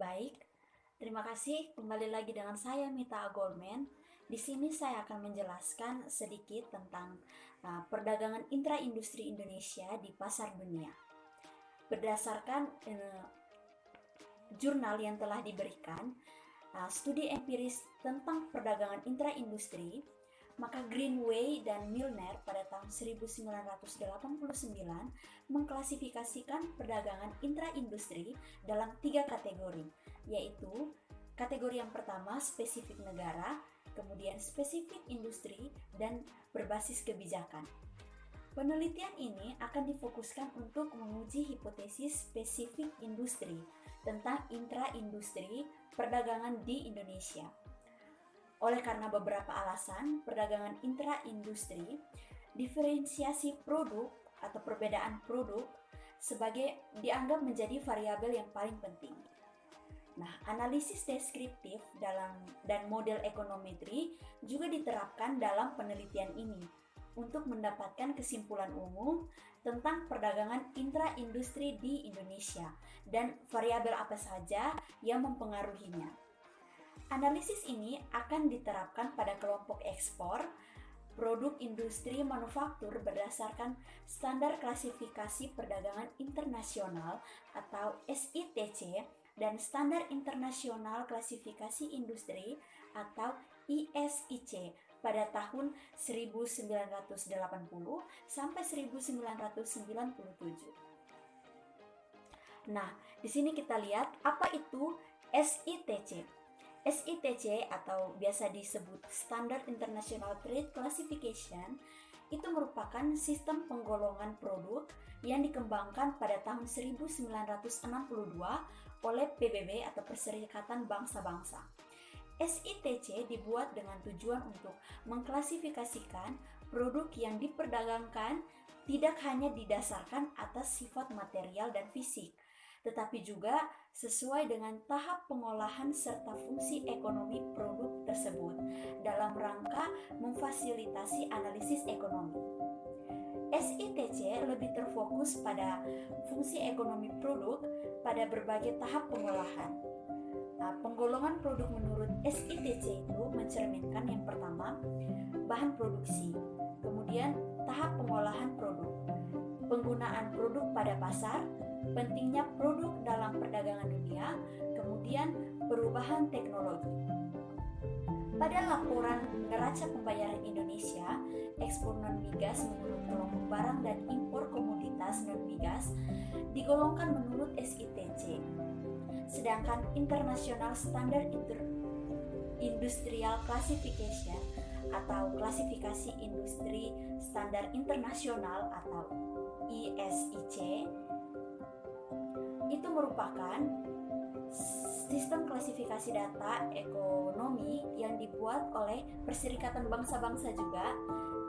Baik, terima kasih kembali lagi dengan saya Mita Agolmen. Di sini saya akan menjelaskan sedikit tentang perdagangan intra-industri Indonesia di pasar dunia. Berdasarkan jurnal yang telah diberikan, studi empiris tentang perdagangan intra-industri, maka Greenway dan Milner pada tahun 1989 mengklasifikasikan perdagangan intra-industri dalam 3 kategori, yaitu kategori yang pertama spesifik negara, kemudian spesifik industri, dan berbasis kebijakan. Penelitian ini akan difokuskan untuk menguji hipotesis spesifik industri tentang intra-industri perdagangan di Indonesia. Oleh karena beberapa alasan, perdagangan intra-industri, diferensiasi produk atau perbedaan produk dianggap menjadi variabel yang paling penting. Nah, analisis deskriptif dan model ekonometri juga diterapkan dalam penelitian ini untuk mendapatkan kesimpulan umum tentang perdagangan intra-industri di Indonesia dan variabel apa saja yang mempengaruhinya. Analisis ini akan diterapkan pada kelompok ekspor, produk industri manufaktur berdasarkan Standar Klasifikasi Perdagangan Internasional atau SITC dan Standar Internasional Klasifikasi Industri atau ISIC pada tahun 1980 sampai 1997. Nah, di sini kita lihat apa itu SITC. SITC atau biasa disebut Standard International Trade Classification itu merupakan sistem penggolongan produk yang dikembangkan pada tahun 1962 oleh PBB atau Perserikatan Bangsa-Bangsa. SITC dibuat dengan tujuan untuk mengklasifikasikan produk yang diperdagangkan tidak hanya didasarkan atas sifat material dan fisik, tetapi juga sesuai dengan tahap pengolahan serta fungsi ekonomi produk tersebut dalam rangka memfasilitasi analisis ekonomi. SITC lebih terfokus pada fungsi ekonomi produk pada berbagai tahap pengolahan. Nah, penggolongan produk menurut SITC itu mencerminkan yang pertama, bahan produksi, kemudian tahap pengolahan produk, penggunaan produk pada pasar, pentingnya produk dalam perdagangan dunia, kemudian perubahan teknologi. Pada laporan neraca pembayaran Indonesia, ekspor non-migas menurut kelompok barang dan impor komoditas non-migas digolongkan menurut SITC. Sedangkan International Standard Industrial Classification atau klasifikasi industri standar internasional atau ISIC itu merupakan sistem klasifikasi data ekonomi yang dibuat oleh Perserikatan Bangsa-Bangsa juga,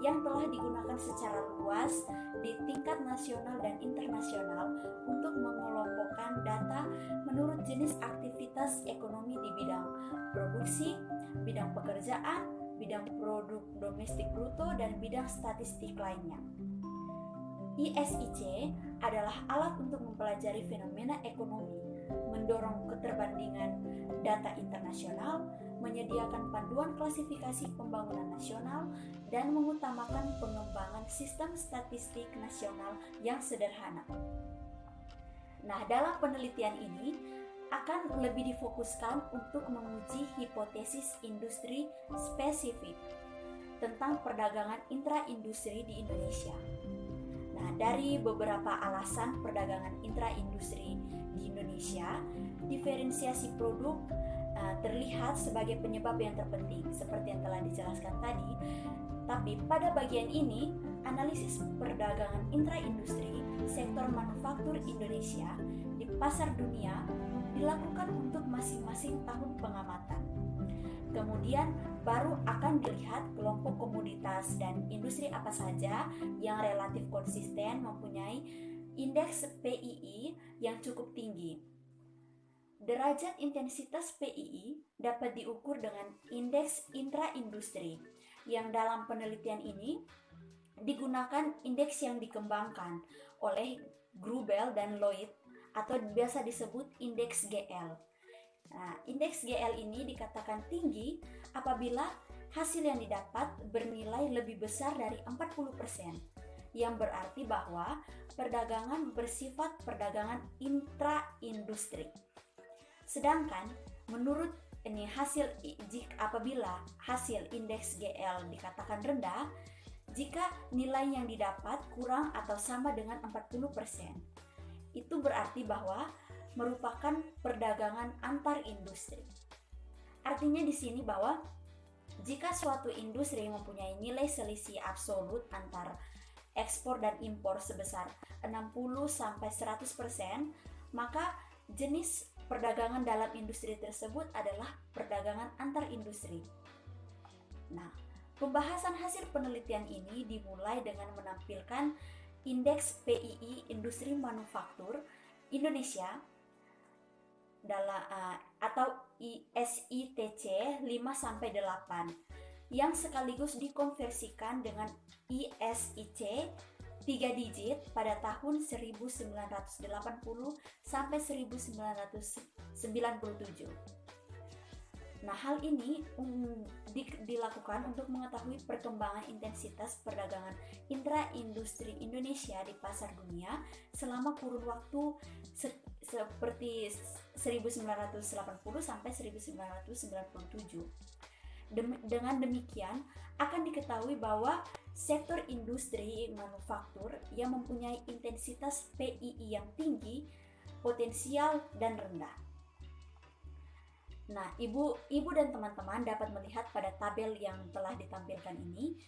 yang telah digunakan secara luas di tingkat nasional dan internasional untuk mengelompokkan data menurut jenis aktivitas ekonomi di bidang produksi, bidang pekerjaan, bidang produk domestik bruto, dan bidang statistik lainnya. ISIC adalah alat untuk mempelajari fenomena ekonomi, mendorong keterbandingan data internasional, menyediakan panduan klasifikasi pembangunan nasional, dan mengutamakan pengembangan sistem statistik nasional yang sederhana. Nah, dalam penelitian ini akan lebih difokuskan untuk menguji hipotesis industri spesifik tentang perdagangan intra-industri di Indonesia. Nah, dari beberapa alasan perdagangan intra-industri di Indonesia, diferensiasi produk terlihat sebagai penyebab yang terpenting, seperti yang telah dijelaskan tadi. Tapi pada bagian ini, analisis perdagangan intra-industri sektor manufaktur Indonesia di pasar dunia dilakukan untuk masing-masing tahun pengamatan. Kemudian baru akan dilihat kelompok komoditas dan industri apa saja yang relatif konsisten mempunyai indeks PII yang cukup tinggi. Derajat intensitas PII dapat diukur dengan indeks intra-industri, yang dalam penelitian ini digunakan indeks yang dikembangkan oleh Grubel dan Lloyd atau biasa disebut indeks GL. Nah, indeks GL ini dikatakan tinggi apabila hasil yang didapat bernilai lebih besar dari 40%, yang berarti bahwa perdagangan bersifat perdagangan intra-industri. Sedangkan menurut ini apabila hasil indeks GL dikatakan rendah jika nilai yang didapat kurang atau sama dengan 40%. Itu berarti bahwa merupakan perdagangan antar industri. Artinya di sini bahwa jika suatu industri mempunyai nilai selisih absolut antar ekspor dan impor sebesar 60-100%, maka jenis perdagangan dalam industri tersebut adalah perdagangan antar industri. Nah, pembahasan hasil penelitian ini dimulai dengan menampilkan indeks PII Industri Manufaktur Indonesia atau ISITC 5-8 yang sekaligus dikonversikan dengan ISIC 3 digit pada tahun 1980 sampai 1997. Nah, hal ini dilakukan untuk mengetahui perkembangan intensitas perdagangan intra-industri Indonesia di pasar dunia selama kurun waktu seperti 1980 sampai 1997. Dengan demikian, akan diketahui bahwa sektor industri manufaktur yang mempunyai intensitas PII yang tinggi, potensial, dan rendah. Nah, ibu dan teman-teman dapat melihat pada tabel yang telah ditampilkan ini.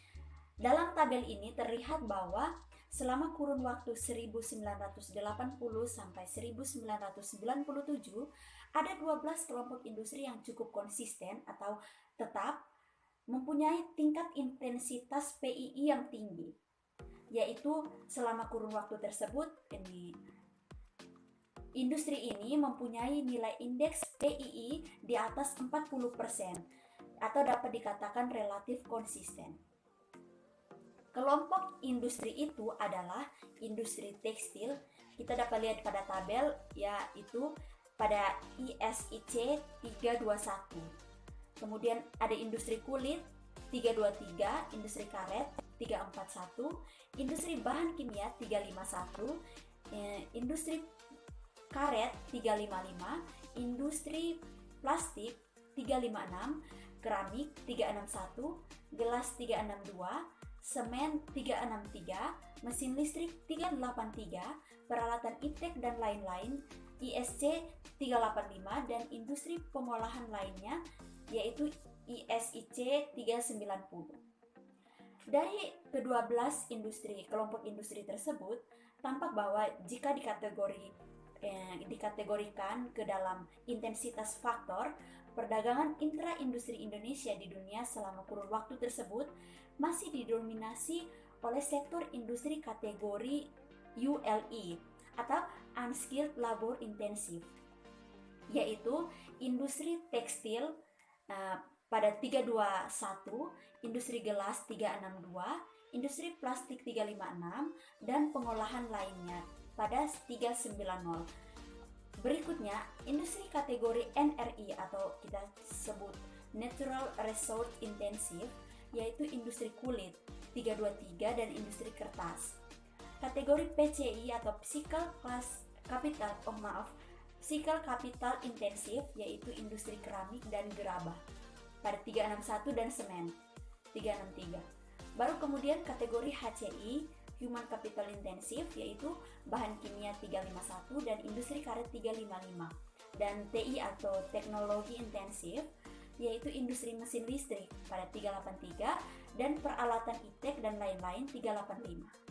Dalam tabel ini terlihat bahwa selama kurun waktu 1980 sampai 1997 ada 12 kelompok industri yang cukup konsisten atau tetap mempunyai tingkat intensitas PII yang tinggi, yaitu selama kurun waktu tersebut industri ini mempunyai nilai indeks PII di atas 40% atau dapat dikatakan relatif konsisten. Kelompok industri itu adalah industri tekstil. Kita dapat lihat pada tabel, yaitu pada ISIC 321. Kemudian ada industri kulit 323, industri karet 341, industri bahan kimia 351, industri karet 355, industri plastik 356, keramik 361, gelas 362, semen 363, mesin listrik 383, peralatan iptek dan lain-lain ISC 385, dan industri pengolahan lainnya yaitu ISIC 390. Dari ke-12 kelompok industri tersebut, tampak bahwa jika dikategorikan ke dalam intensitas faktor, perdagangan intra-industri Indonesia di dunia selama kurun waktu tersebut masih didominasi oleh sektor industri kategori ULI atau Unskilled Labor Intensive, yaitu industri tekstil pada 321, industri gelas 362, industri plastik 356, dan pengolahan lainnya pada 390. Berikutnya, industri kategori NRI atau kita sebut Natural Resource Intensive, yaitu industri kulit 323 dan industri kertas. Kategori PCI atau Physical Capital Intensive, yaitu industri keramik dan gerabah pada 361 dan semen 363. Baru kemudian kategori HCI Human Capital Intensive, yaitu bahan kimia 351 dan industri karet 355, dan TI atau Teknologi Intensif, yaitu industri mesin listrik pada 383 dan peralatan iptek dan lain-lain 385.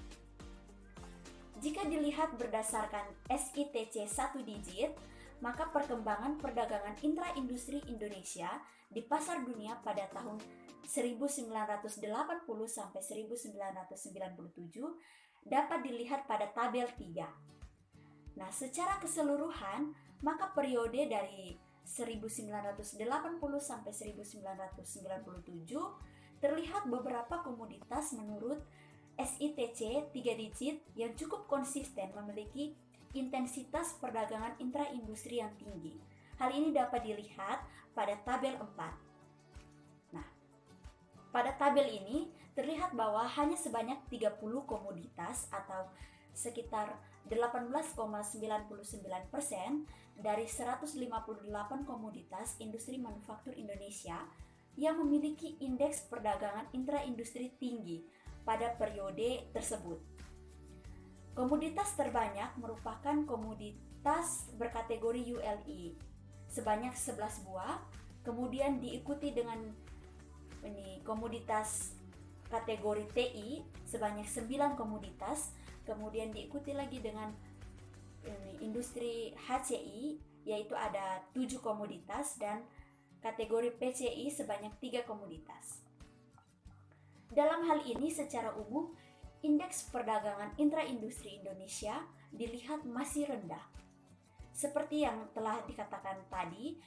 Jika dilihat berdasarkan SITC 1 digit, maka perkembangan perdagangan intra-industri Indonesia di pasar dunia pada tahun 1980 sampai 1997 dapat dilihat pada tabel 3. Nah, secara keseluruhan, maka periode dari 1980 sampai 1997 terlihat beberapa komoditas menurut SITC 3 digit yang cukup konsisten memiliki intensitas perdagangan intra-industri yang tinggi. Hal ini dapat dilihat pada tabel 4. Nah, pada tabel ini terlihat bahwa hanya sebanyak 30 komoditas atau sekitar 18,99% dari 158 komoditas industri manufaktur Indonesia yang memiliki indeks perdagangan intraindustri tinggi pada periode tersebut. Komoditas terbanyak merupakan komoditas berkategori ULI sebanyak 11 buah, kemudian diikuti dengan komoditas kategori TI sebanyak 9 komoditas, kemudian diikuti lagi dengan industri HCI yaitu ada 7 komoditas dan kategori PCI sebanyak 3 komoditas. Dalam hal ini secara umum indeks perdagangan intraindustri Indonesia dilihat masih rendah. Seperti yang telah dikatakan tadi,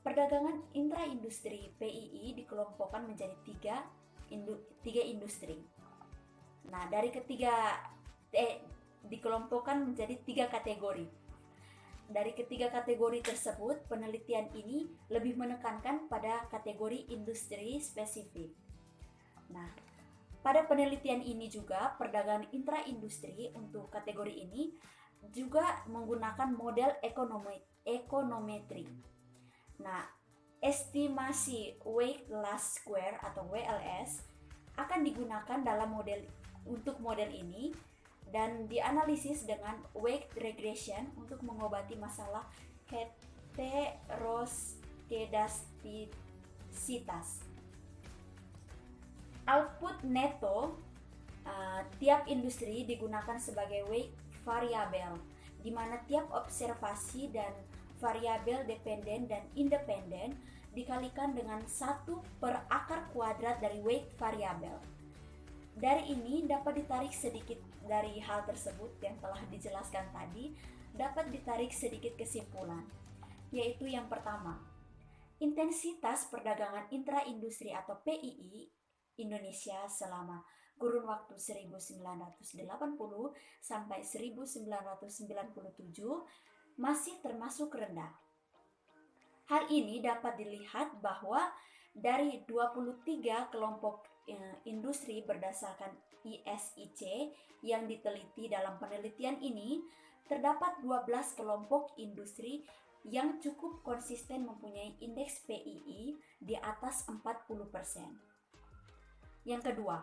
perdagangan intraindustri PII dikelompokkan menjadi tiga industri. Nah, dari dikelompokkan menjadi 3 kategori. Dari ketiga kategori tersebut, penelitian ini lebih menekankan pada kategori industri spesifik. Nah, pada penelitian ini juga perdagangan intraindustri untuk kategori ini juga menggunakan model ekonometri. Nah, estimasi weight loss square atau WLS akan digunakan dalam model ini dan dianalisis dengan weight regression untuk mengobati masalah heteroskedastisitas. Output neto tiap industri digunakan sebagai weight variabel, di mana tiap observasi dan variabel dependen dan independen dikalikan dengan 1 per akar kuadrat dari weight variabel. Dari ini dapat ditarik sedikit dari hal tersebut yang telah dijelaskan tadi, dapat ditarik sedikit kesimpulan, yaitu yang pertama, intensitas perdagangan intraindustri atau PII Indonesia selama kurun waktu 1980 sampai 1997 masih termasuk rendah. Hal ini dapat dilihat bahwa dari 23 kelompok industri berdasarkan ISIC yang diteliti dalam penelitian ini, terdapat 12 kelompok industri yang cukup konsisten mempunyai indeks PII di atas 40%. Yang kedua,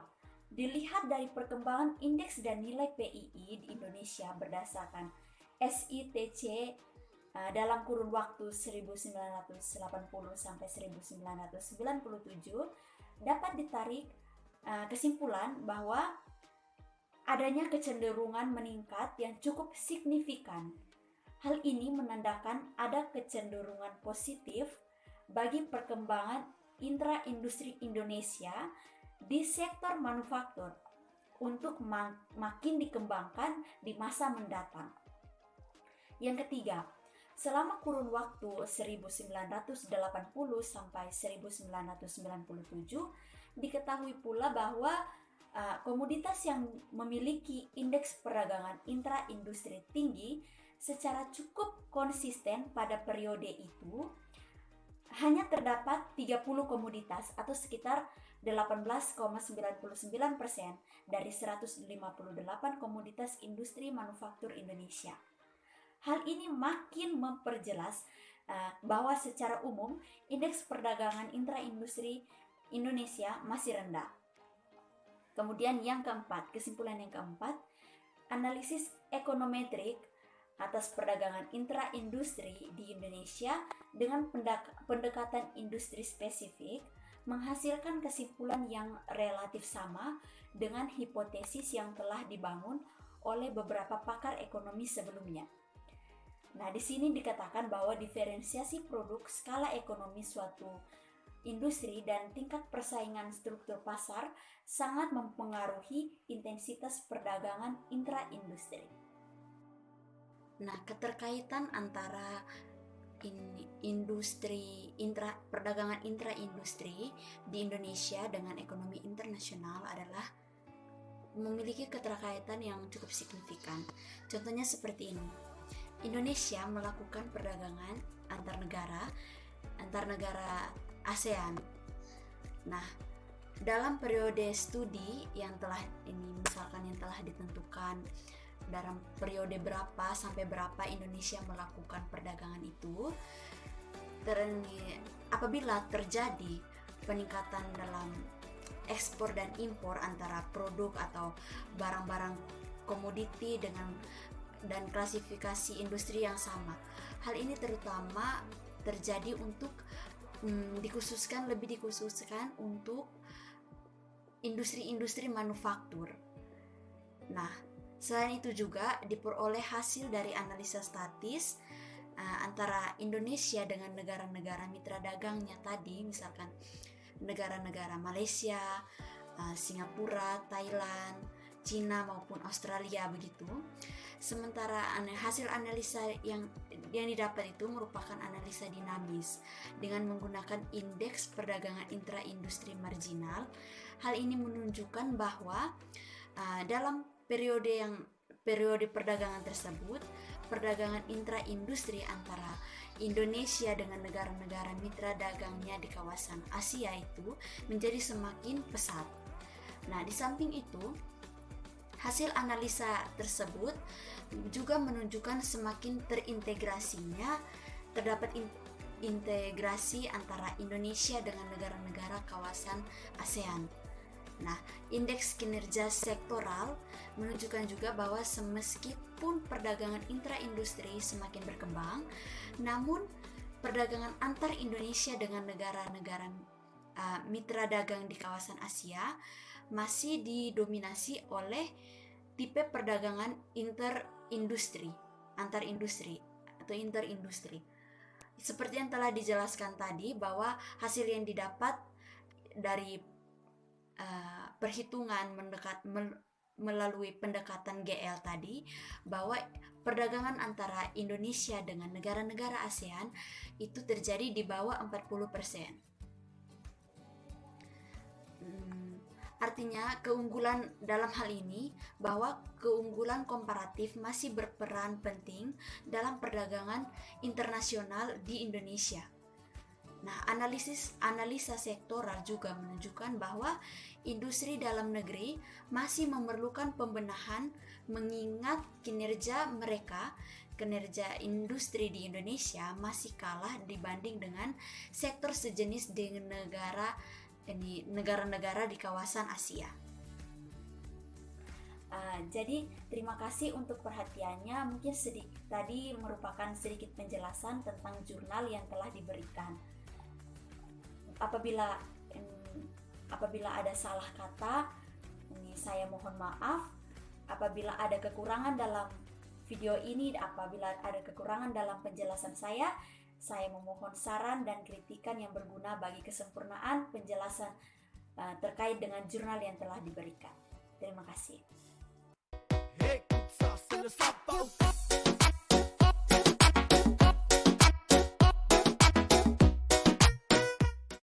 dilihat dari perkembangan indeks dan nilai PII di Indonesia berdasarkan SITC dalam kurun waktu 1980 sampai 1997, dapat ditarik kesimpulan bahwa adanya kecenderungan meningkat yang cukup signifikan. Hal ini menandakan ada kecenderungan positif bagi perkembangan intraindustri Indonesia di sektor manufaktur untuk makin dikembangkan di masa mendatang. Yang ketiga, selama kurun waktu 1980 sampai 1997, diketahui pula bahwa komoditas yang memiliki indeks perdagangan intraindustri tinggi secara cukup konsisten pada periode itu hanya terdapat 30 komoditas atau sekitar 18,99% dari 158 komoditas industri manufaktur Indonesia. Hal ini makin memperjelas bahwa secara umum indeks perdagangan intraindustri Indonesia masih rendah. Kemudian yang keempat, kesimpulan yang keempat, analisis ekonometrik atas perdagangan intraindustri di Indonesia dengan pendekatan industri spesifik menghasilkan kesimpulan yang relatif sama dengan hipotesis yang telah dibangun oleh beberapa pakar ekonomi sebelumnya. Nah, di sini dikatakan bahwa diferensiasi produk, skala ekonomi suatu industri dan tingkat persaingan struktur pasar sangat mempengaruhi intensitas perdagangan intraindustri. Nah, keterkaitan antara perdagangan intraindustri di Indonesia dengan ekonomi internasional adalah memiliki keterkaitan yang cukup signifikan. Contohnya seperti ini. Indonesia melakukan perdagangan antar negara ASEAN. Nah, dalam periode studi yang telah ditentukan dalam periode berapa sampai berapa Indonesia melakukan perdagangan itu, apabila terjadi peningkatan dalam ekspor dan impor antara produk atau barang-barang komoditi dan klasifikasi industri yang sama. Hal ini terutama terjadi untuk lebih dikhususkan untuk industri-industri manufaktur. Nah, selain itu juga diperoleh hasil dari analisa statis antara Indonesia dengan negara-negara mitra dagangnya tadi, misalkan negara-negara Malaysia, Singapura, Thailand, Cina maupun Australia begitu. Sementara hasil analisa yang didapat itu merupakan analisa dinamis dengan menggunakan indeks perdagangan intra-industri marginal. Hal ini menunjukkan bahwa dalam periode perdagangan tersebut, perdagangan intra-industri antara Indonesia dengan negara-negara mitra dagangnya di kawasan Asia itu menjadi semakin pesat. Nah, di samping itu, hasil analisa tersebut juga menunjukkan semakin terdapat integrasi antara Indonesia dengan negara-negara kawasan ASEAN. Nah, indeks kinerja sektoral menunjukkan juga bahwa meskipun perdagangan intra-industri semakin berkembang, namun perdagangan antar Indonesia dengan negara-negara mitra dagang di kawasan Asia masih didominasi oleh tipe perdagangan antar industri. Seperti yang telah dijelaskan tadi, bahwa hasil yang didapat dari perhitungan melalui pendekatan GL tadi, bahwa perdagangan antara Indonesia dengan negara-negara ASEAN itu terjadi di bawah 40%. Artinya keunggulan dalam hal ini bahwa keunggulan komparatif masih berperan penting dalam perdagangan internasional di Indonesia. Nah, analisa sektoral juga menunjukkan bahwa industri dalam negeri masih memerlukan pembenahan mengingat kinerja industri di Indonesia masih kalah dibanding dengan sektor sejenis di negara-negara di kawasan Asia. Jadi terima kasih untuk perhatiannya. Mungkin tadi merupakan sedikit penjelasan tentang jurnal yang telah diberikan. Apabila ada salah kata, saya mohon maaf. Apabila ada kekurangan dalam video ini, apabila ada kekurangan dalam penjelasan saya memohon saran dan kritikan yang berguna bagi kesempurnaan penjelasan terkait dengan jurnal yang telah diberikan. Terima kasih.